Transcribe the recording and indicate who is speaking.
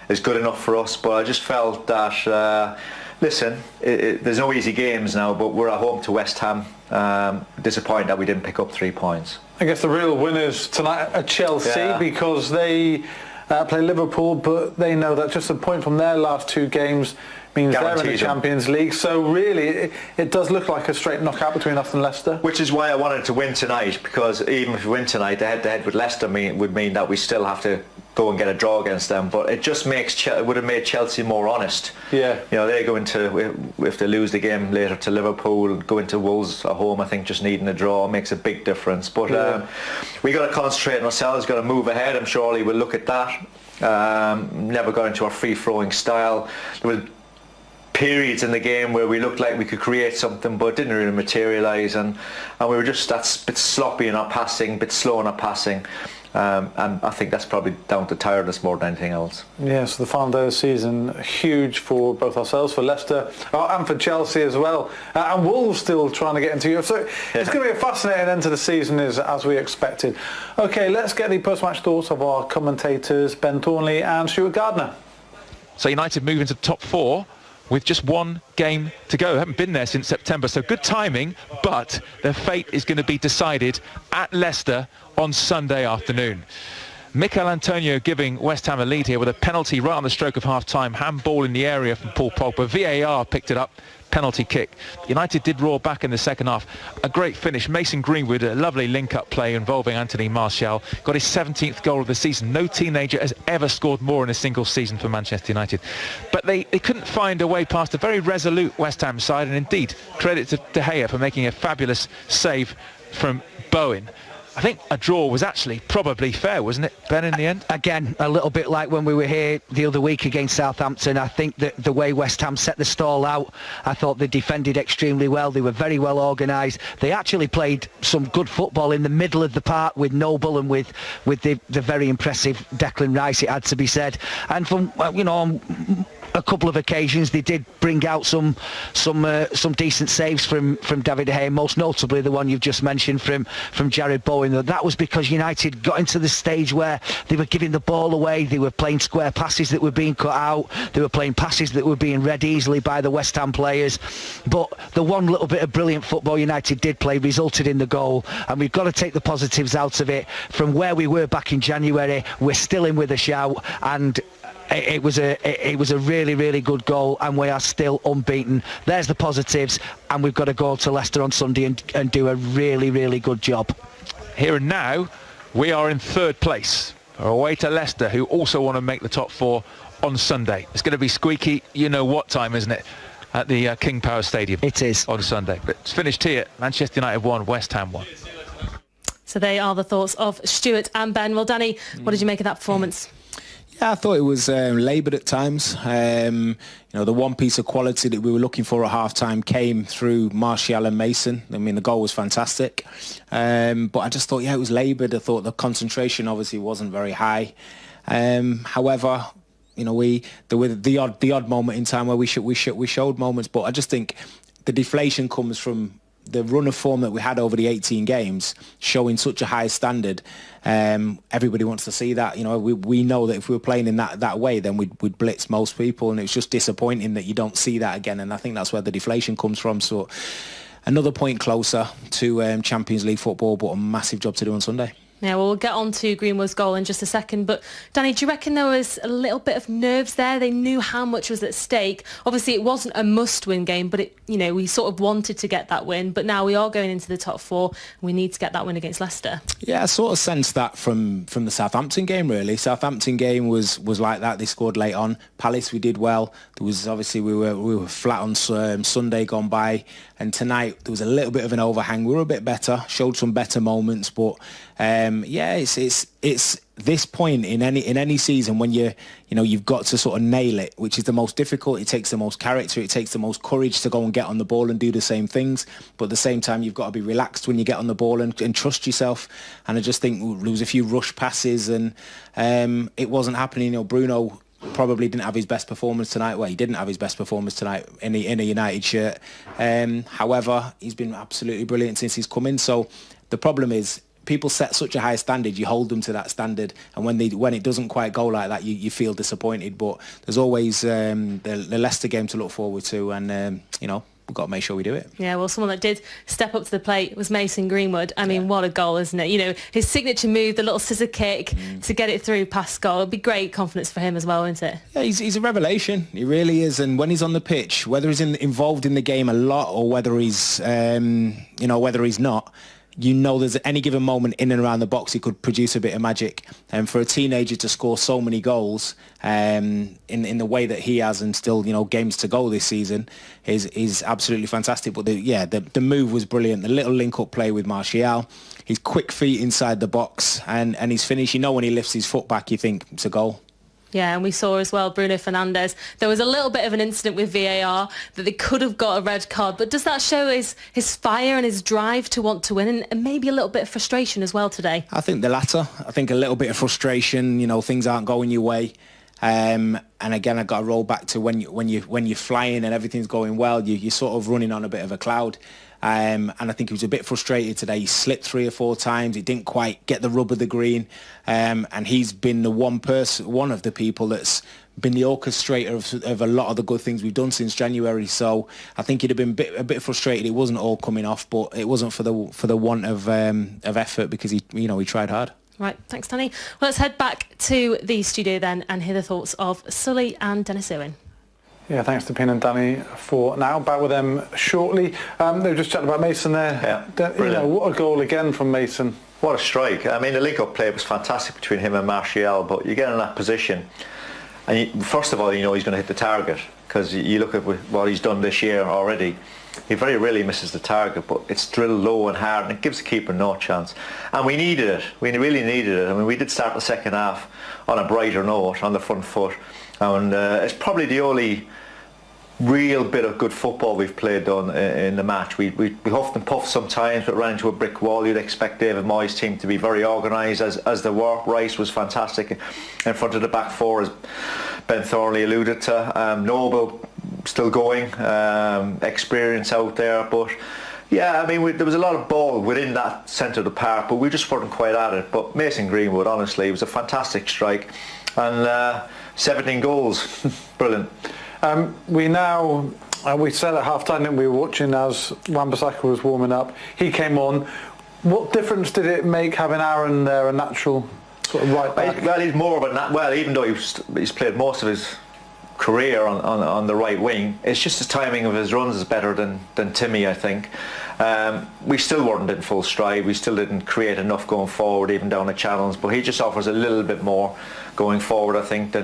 Speaker 1: is good enough for us. But I just felt that, listen, there's no easy games now, but we're at home to West Ham. Disappointed that we didn't pick up 3 points.
Speaker 2: I guess the real winners tonight are Chelsea, because they play Liverpool, but they know that just a point from their last 2 games means they're in the Champions League. So really, it does look like a straight knockout between us and Leicester.
Speaker 1: Which is why I wanted to win tonight, because even if we win tonight, the head-to-head with Leicester would mean that we still have to go and get a draw against them. But it just would have made Chelsea more honest.
Speaker 2: Yeah.
Speaker 1: You know, they go into, if they lose the game later to Liverpool, go into Wolves at home, I think just needing a draw makes a big difference. But we got to concentrate on ourselves, got to move ahead. I'm sure Ollie will look at that. Never got into our free-flowing style. There were periods in the game where we looked like we could create something, but it didn't really materialise, and we were just a bit sloppy in our passing, a bit slow in our passing, and I think that's probably down to tiredness more than anything else.
Speaker 2: Yeah, so the final day of the season, huge for both ourselves, for Leicester, and for Chelsea as well, and Wolves still trying to get into Europe. So it's going to be a fascinating end to the season, as we expected. OK, let's get the post-match thoughts of our commentators, Ben Thornley and Stuart Gardner.
Speaker 3: So United move into the top 4 with just 1 game to go. They haven't been there since September, so good timing, but their fate is going to be decided at Leicester on Sunday afternoon. Mikel Antonio giving West Ham a lead here with a penalty right on the stroke of half-time. Handball in the area from Paul Pogba. VAR picked it up. Penalty kick. United did roar back in the second half. A great finish. Mason Greenwood, a lovely link-up play involving Anthony Martial. Got his 17th goal of the season. No teenager has ever scored more in a single season for Manchester United. But they couldn't find a way past a very resolute West Ham side, and indeed, credit to De Gea for making a fabulous save from Bowen. I think a draw was actually probably fair, wasn't it, Ben, in the end?
Speaker 4: Again, a little bit like when we were here the other week against Southampton. I think that the way West Ham set the stall out, I thought they defended extremely well. They were very well organised. They actually played some good football in the middle of the park with Noble and with the very impressive Declan Rice, it had to be said. And from, on a couple of occasions they did bring out some decent saves from David De Gea, most notably the one you've just mentioned from Jared Bowen. That was because United got into the stage where they were giving the ball away, they were playing square passes that were being cut out, they were playing passes that were being read easily by the West Ham players. But the one little bit of brilliant football United did play resulted in the goal, and we've got to take the positives out of it. From where we were back in January, we're still in with a shout, and it was a really, really good goal, and we are still unbeaten. There's the positives, and we've got to go to Leicester on Sunday and do a really, really good job.
Speaker 3: Here and now, we are in 3rd place, away to Leicester, who also want to make the top 4 on Sunday. It's going to be squeaky, you know what time, isn't it? At the King Power Stadium.
Speaker 4: It is.
Speaker 3: On Sunday. But it's finished here. Manchester United 1, West Ham 1.
Speaker 5: So they are the thoughts of Stuart and Ben. Well, Danny, what did you make of that performance?
Speaker 6: Yeah, I thought it was laboured at times. The one piece of quality that we were looking for at half-time came through Martial and Mason. I mean, the goal was fantastic. But I just thought, it was laboured. I thought the concentration obviously wasn't very high. However, there was the odd moment in time where we showed moments. But I just think the deflation comes from the run of form that we had over the 18 games, showing such a high standard. Everybody wants to see that. We know that if we were playing in that way, then we'd blitz most people, and it's just disappointing that you don't see that again. And I think that's where the deflation comes from. So another point closer to Champions League football, but a massive job to do on Sunday.
Speaker 5: Yeah, well, we'll get on to Greenwood's goal in just a second. But, Danny, do you reckon there was a little bit of nerves there? They knew how much was at stake. Obviously, it wasn't a must-win game, but, we sort of wanted to get that win. But now we are going into the top 4, and we need to get that win against Leicester.
Speaker 6: Yeah, I sort of sensed that from the Southampton game, really. Southampton game was like that. They scored late on. Palace, we did well. There was obviously we were flat on Sunday gone by. And tonight, there was a little bit of an overhang. We were a bit better, showed some better moments, but it's this point in any season when you've got to sort of nail it, which is the most difficult. It takes the most character, it takes the most courage to go and get on the ball and do the same things. But at the same time, you've got to be relaxed when you get on the ball and trust yourself. And I just think there was a few rush passes, and it wasn't happening. Bruno probably didn't have his best performance tonight. Well, he didn't have his best performance tonight in a United shirt. However, he's been absolutely brilliant since he's come in. So the problem is, people set such a high standard, you hold them to that standard, and when it doesn't quite go like that, you feel disappointed. But there's always the Leicester game to look forward to, and we've got to make sure we do it.
Speaker 5: Yeah, well, someone that did step up to the plate was Mason Greenwood. I mean, what a goal, isn't it? You know, his signature move, the little scissor kick to get it through past goal. It'd be great confidence for him as well, wouldn't it?
Speaker 6: Yeah, he's a revelation. He really is. And when he's on the pitch, whether he's involved in the game a lot or whether he's, whether he's not, there's any given moment in and around the box he could produce a bit of magic. And for a teenager to score so many goals in the way that he has, and still games to go this season, is absolutely fantastic. But the move was brilliant. The little link-up play with Martial, his quick feet inside the box, and his finish. When he lifts his foot back, you think it's a goal.
Speaker 5: Yeah, and we saw as well Bruno Fernandes. There was a little bit of an incident with VAR that they could have got a red card, but does that show his fire and his drive to want to win, and maybe a little bit of frustration as well today?
Speaker 6: I think the latter. I think a little bit of frustration. Things aren't going your way. And again, I got to roll back to when you're flying and everything's going well, you're sort of running on a bit of a cloud. And I think he was a bit frustrated today. He slipped 3 or 4 times. He didn't quite get the rub of the green. And he's been the one of the people that's been the orchestrator of a lot of the good things we've done since January. So I think he'd have been a bit frustrated. It wasn't all coming off, but it wasn't for the want of effort, because he tried hard.
Speaker 5: Right, thanks, Danny. Well, let's head back to the studio then and hear the thoughts of Sully and Dennis Irwin.
Speaker 2: Yeah, thanks to Pin and Danny for now. Back with them shortly. They were just chatting about Mason there.
Speaker 1: Yeah,
Speaker 2: what a goal again from Mason.
Speaker 1: What a strike. I mean, the link-up play was fantastic between him and Martial, but you get in that position, and first of all, he's going to hit the target, because you look at what he's done this year already. He very rarely misses the target, but it's drilled low and hard, and it gives the keeper no chance. And we needed it. We really needed it. I mean, we did start the second half on a brighter note, on the front foot, and it's probably the only real bit of good football we've played on in the match. We huffed and puffed sometimes, but ran into a brick wall. You'd expect David Moyes' team to be very organised, as they were. Rice was fantastic in front of the back four, as Ben Thornley alluded to. Noble still going, experience out there, but yeah, I mean, there was a lot of ball within that centre of the park, but we just weren't quite at it. But Mason Greenwood, honestly, it was a fantastic strike, and 17 goals. Brilliant.
Speaker 2: We said at half-time that we were watching as Wan-Bissaka was warming up. He came on. What difference did it make having Aaron there, a natural sort of right back?
Speaker 1: Well, he's more of a even though he's played most of his career on the right wing, it's just the timing of his runs is better than Timmy, I think. We still weren't in full stride. We still didn't create enough going forward, even down the channels. But he just offers a little bit more going forward, I think, than